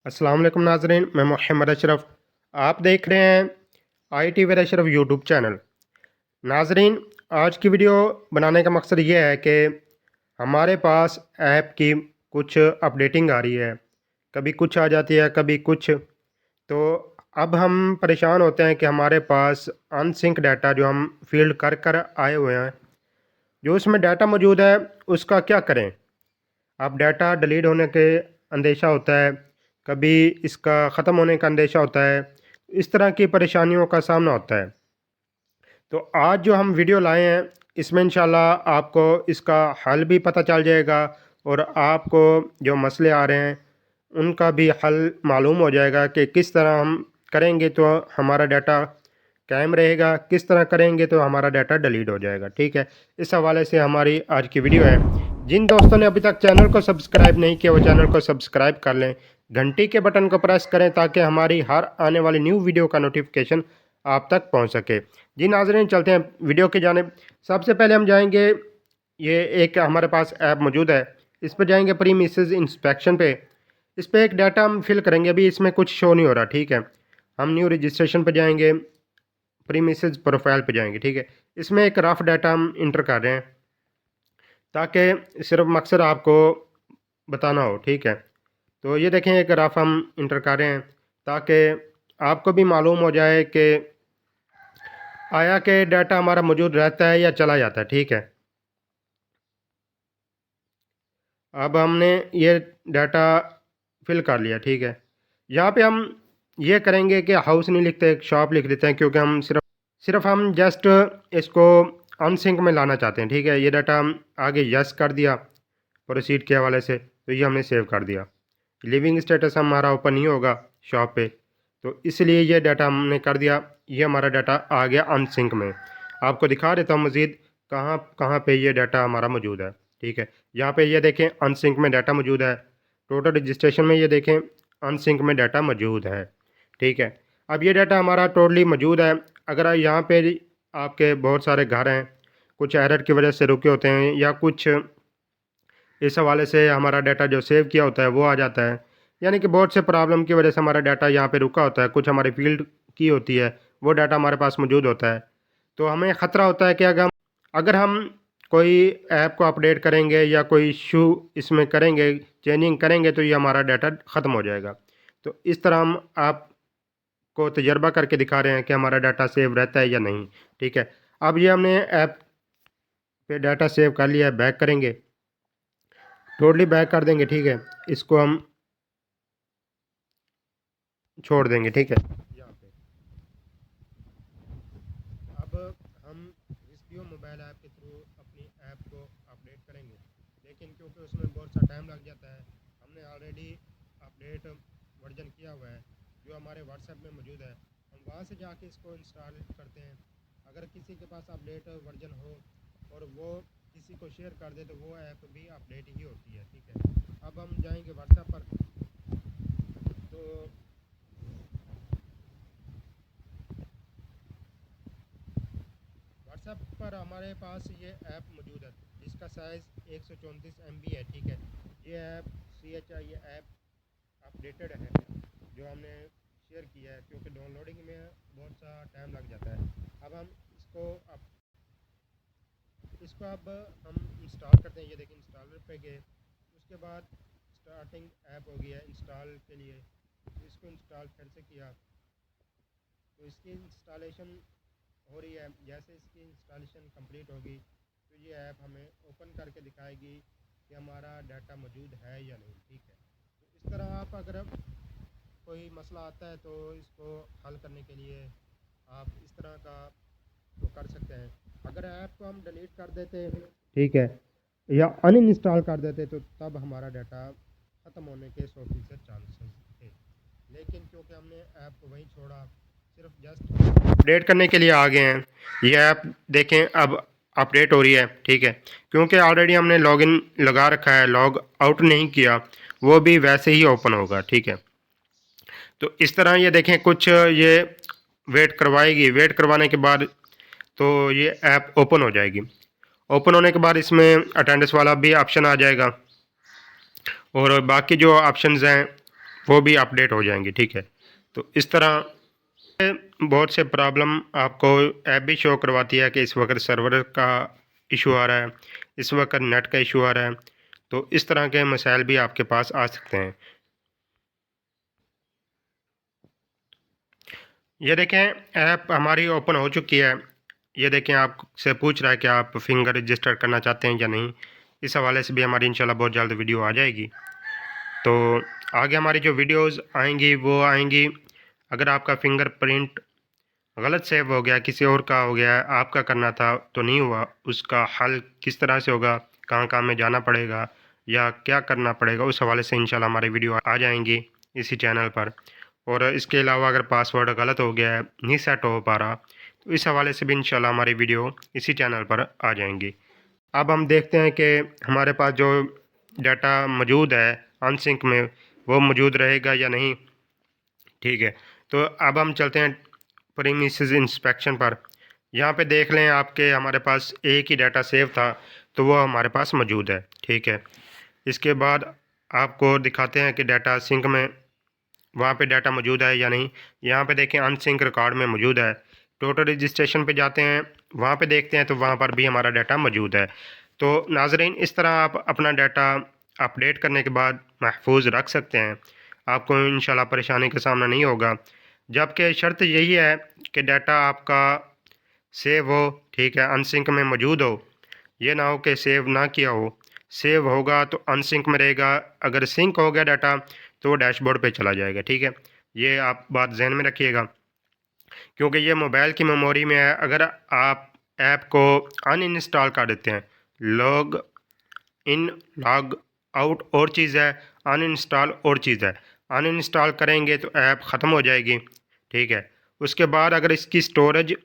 अस्सलाम वालेकुम नाज़रीन, मैं मोहम्मद अशरफ़। आप देख रहे हैं IT with Ashraf YouTube channel. नाज़रीन, आज की वीडियो बनाने का मकसद ये है कि हमारे पास ऐप की कुछ अपडेटिंग आ रही है, कभी कुछ आ जाती है, कभी कुछ। तो अब हम परेशान होते हैं कि हमारे पास अनसिंक डाटा जो हम फ़ील्ड कर कर आए हुए हैं, जो उसमें डाटा मौजूद है, उसका क्या करें? अब डाटा डिलीट होने के अंदेशा होता है, कभी इसका ख़त्म होने का अंदेशा होता है, इस तरह की परेशानियों का सामना होता है। तो आज जो हम वीडियो लाए हैं, इसमें इंशाल्लाह आपको इसका हल भी पता चल जाएगा और आपको जो मसले आ रहे हैं, उनका भी हल मालूम हो जाएगा कि किस तरह हम करेंगे तो हमारा डाटा कायम रहेगा, किस तरह करेंगे तो हमारा डाटा डिलीट हो जाएगा। ठीक है, इस हवाले से हमारी आज की वीडियो है। जिन दोस्तों ने अभी तक चैनल को सब्सक्राइब नहीं किया, वो चैनल को सब्सक्राइब कर लें, घंटी के बटन को प्रेस करें ताकि हमारी हर आने वाली न्यू वीडियो का नोटिफिकेशन आप तक पहुंच सके। जी नाज़रीन, चलते हैं वीडियो की जानिब। सबसे पहले हम जाएंगे, ये एक हमारे पास ऐप मौजूद है, इस पर जाएंगे प्रीमिसेस इंस्पेक्शन पे। इस पर एक डाटा हम फिल करेंगे, अभी इसमें कुछ शो नहीं हो रहा। ठीक है, हम न्यू रजिस्ट्रेशन पर जाएंगे, प्रीमिसेस प्रोफाइल पे जाएंगे। ठीक है, इसमें एक रफ डाटा हम इंटर कर रहे हैं ताकि सिर्फ मकसद आपको बताना हो। ठीक है, तो ये देखें, एक रफ हम इंटर कर रहे हैं ताकि आपको भी मालूम हो जाए कि आया कि डाटा हमारा मौजूद रहता है या चला जाता है। ठीक है, अब हमने ये डाटा फिल कर लिया। ठीक है, यहाँ पे हम ये करेंगे कि हाउस नहीं लिखते, एक शॉप लिख देते हैं, क्योंकि हम सिर्फ हम जस्ट इसको अनसिंक में लाना चाहते हैं। ठीक है, ये डाटा हम आगे यस कर दिया प्रोसीड के हवाले से, तो ये हमने सेव कर दिया। लिविंग स्टेटस हमारा ओपन नहीं होगा शॉप पे, तो इसलिए ये डाटा हमने कर दिया। ये हमारा डाटा आ गया अनसिंक में। आपको दिखा देता हूँ मज़ीद कहाँ कहाँ पे ये डाटा हमारा मौजूद है। ठीक है, यहाँ पे ये देखें अनसिंक में डाटा मौजूद है, टोटल रजिस्ट्रेशन में ये देखें अनसिंक में डाटा मौजूद है। ठीक है, अब ये डाटा हमारा टोटली मौजूद है। अगर यहाँ पे आपके बहुत सारे घर हैं, कुछ एरर की वजह से रुके होते हैं, या कुछ इस हवाले से हमारा डाटा जो सेव किया होता है वो आ जाता है, यानी कि बहुत से प्रॉब्लम की वजह से हमारा डाटा यहाँ पे रुका होता है, कुछ हमारी फील्ड की होती है, वो डाटा हमारे पास मौजूद होता है। तो हमें ख़तरा होता है कि अगर हम कोई ऐप को अपडेट करेंगे या कोई इशू इसमें करेंगे, चेंजिंग करेंगे, तो ये हमारा डाटा ख़त्म हो जाएगा। तो इस तरह हम आपको तजर्बा करके दिखा रहे हैं कि हमारा डाटा सेव रहता है या नहीं। ठीक है, अब ये हमने ऐप पे डाटा सेव कर लिया है, बैक करेंगे, टोटली बैक कर देंगे। ठीक है, इसको हम छोड़ देंगे। ठीक है, यहाँ पे अब हम रिस्क्यू मोबाइल ऐप के थ्रू अपनी ऐप को अपडेट करेंगे, लेकिन क्योंकि उसमें बहुत सा टाइम लग जाता है, हमने ऑलरेडी अपडेट वर्जन किया हुआ है जो हमारे व्हाट्सएप में मौजूद है, हम वहाँ से जाके इसको इंस्टॉल करते हैं। अगर किसी के पास अपडेट वर्जन हो और वो किसी को शेयर कर दे, तो वो ऐप भी अपडेट ही होती है। ठीक है, अब हम जाएंगे व्हाट्सएप पर, तो व्हाट्सएप पर हमारे पास ये ऐप मौजूद है जिसका साइज़ 134 MB है। ठीक है, ये ऐप ये ऐप अपडेटेड है जो हमने शेयर किया है, क्योंकि डाउनलोडिंग में बहुत सा टाइम लग जाता है। अब हम इसको अब हम इंस्टॉल करते हैं। ये देखिए, इंस्टॉलर पे गए, उसके बाद स्टार्टिंग ऐप हो गया इंस्टॉल के लिए, तो इसको इंस्टॉल फिर से किया, तो इसकी इंस्टॉलेशन हो रही है। जैसे इसकी इंस्टॉलेशन कंप्लीट होगी, तो ये ऐप हमें ओपन करके दिखाएगी कि हमारा डाटा मौजूद है या नहीं। ठीक है, तो इस तरह आप अगर कोई मसला आता है तो इसको हल करने के लिए आप इस तरह का तो कर सकते हैं। अगर ऐप को हम डिलीट कर देते, ठीक है, या अनइंस्टॉल कर देते, तो तब हमारा डाटा ख़त्म होने के 100% चांसेस थे। लेकिन क्योंकि हमने ऐप को वहीं छोड़ा, सिर्फ जस्ट अपडेट करने के लिए आ गए हैं। ये ऐप देखें अब अपडेट हो रही है। ठीक है, क्योंकि ऑलरेडी हमने लॉगिन लगा रखा है, लॉग आउट नहीं किया, वो भी वैसे ही ओपन होगा। ठीक है, तो इस तरह ये देखें, कुछ ये वेट करवाएगी, वेट करवाने के बाद तो ये ऐप ओपन हो जाएगी। ओपन होने के बाद इसमें अटेंडेंस वाला भी ऑप्शन आ जाएगा, और बाकी जो ऑप्शंस हैं वो भी अपडेट हो जाएंगी। ठीक है, तो इस तरह बहुत से प्रॉब्लम आपको ऐप भी शो करवाती है कि इस वक्त सर्वर का इशू आ रहा है, इस वक्त नेट का इशू आ रहा है। तो इस तरह के मसाइल भी आपके पास आ सकते हैं। ये देखें, ऐप हमारी ओपन हो चुकी है। ये देखें, आपसे पूछ रहा है कि आप फिंगर रजिस्टर करना चाहते हैं या नहीं। इस हवाले से भी हमारी इंशाल्लाह बहुत जल्द वीडियो आ जाएगी। तो आगे हमारी जो वीडियोस आएंगी वो आएंगी, अगर आपका फिंगरप्रिंट गलत सेव हो गया, किसी और का हो गया, आपका करना था तो नहीं हुआ, उसका हल किस तरह से होगा, कहाँ कहाँ में जाना पड़ेगा या क्या करना पड़ेगा, उस हवाले से इंशाल्लाह हमारी वीडियो आ जाएंगी इसी चैनल पर। और इसके अलावा अगर पासवर्ड गलत हो गया है, नहीं सेट हो पा रहा, तो इस हवाले से भी इंशाल्लाह हमारी वीडियो इसी चैनल पर आ जाएंगी। अब हम देखते हैं कि हमारे पास जो डाटा मौजूद है अनसिंक में, वो मौजूद रहेगा या नहीं। ठीक है, तो अब हम चलते हैं प्रीमिसेस इंस्पेक्शन पर। यहाँ पे देख लें, आपके हमारे पास एक ही डाटा सेव था, तो वो हमारे पास मौजूद है। ठीक है, इसके बाद आपको दिखाते हैं कि डाटा सिंक में वहाँ पे डाटा मौजूद है या नहीं। यहाँ पे देखें, अनसिंक रिकॉर्ड में मौजूद है। टोटल रजिस्ट्रेशन पे जाते हैं, वहाँ पे देखते हैं तो वहाँ पर भी हमारा डाटा मौजूद है। तो नाजरीन, इस तरह आप अपना डाटा अपडेट करने के बाद महफूज रख सकते हैं। आपको इंशाल्लाह परेशानी का सामना नहीं होगा। जबकि शर्त यही है कि डाटा आपका सेव हो, ठीक है, अनसिंक में मौजूद हो। ये ना हो कि सेव ना किया हो। सेव होगा तो अनसिंक में रहेगा, अगर सिंक हो गया डाटा तो वो डैशबोर्ड पे चला जाएगा। ठीक है, ये आप बात जहन में रखिएगा, क्योंकि ये मोबाइल की मेमोरी में है। अगर आप ऐप को अनइंस्टॉल कर देते हैं, लॉग इन लॉग आउट और चीज़ है, अनइंस्टॉल और चीज़ है। अनइंस्टॉल करेंगे तो ऐप ख़त्म हो जाएगी। ठीक है, उसके बाद अगर इसकी स्टोरेज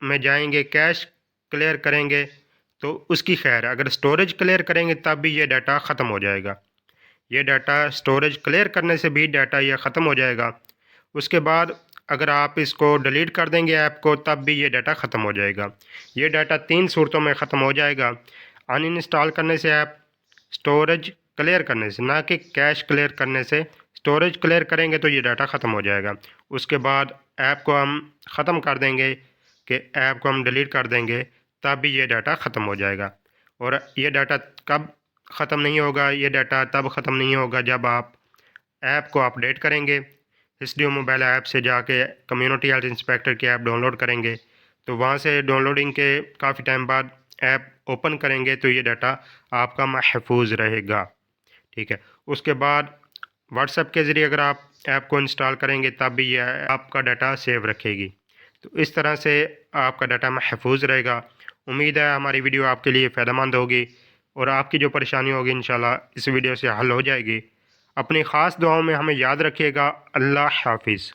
में जाएंगे, कैश क्लियर करेंगे तो उसकी खैर है। अगर स्टोरेज क्लियर करेंगे तब भी ये डाटा ख़त्म हो जाएगा। ये डाटा स्टोरेज क्लियर करने से भी डाटा ये ख़त्म हो जाएगा। उसके बाद अगर आप इसको डिलीट कर देंगे ऐप को, तब भी ये डाटा ख़त्म हो जाएगा। ये डाटा 3 सूरतों में ख़त्म हो जाएगा। अनइंस्टॉल करने से ऐप, स्टोरेज क्लियर करने से, ना कि कैश क्लियर करने से। स्टोरेज क्लियर करेंगे तो ये डाटा ख़त्म हो जाएगा। उसके बाद ऐप को हम ख़त्म कर देंगे, कि ऐप को हम डिलीट कर देंगे, तब भी ये डाटा ख़त्म हो जाएगा। और ये डाटा कब ख़त्म नहीं होगा? ये डाटा तब ख़त्म नहीं होगा जब आप ऐप को अपडेट करेंगे। हिस्ट्री मोबाइल ऐप से जाके कम्युनिटी हेल्थ इंस्पेक्टर की ऐप डाउनलोड करेंगे, तो वहाँ से डाउनलोडिंग के काफ़ी टाइम बाद ऐप ओपन करेंगे तो ये डाटा आपका महफूज रहेगा। ठीक है, उसके बाद व्हाट्सएप के ज़रिए अगर आप ऐप को इंस्टॉल करेंगे तब भी ये आपका डाटा सेव रखेगी। तो इस तरह से आपका डाटा महफूज रहेगा। उम्मीद है हमारी वीडियो आपके लिए फ़ायदेमंद होगी और आपकी जो परेशानी होगी इंशाल्लाह इस वीडियो से हल हो जाएगी। अपनी ख़ास दुआओं में हमें याद रखिएगा। अल्लाह हाफिज़।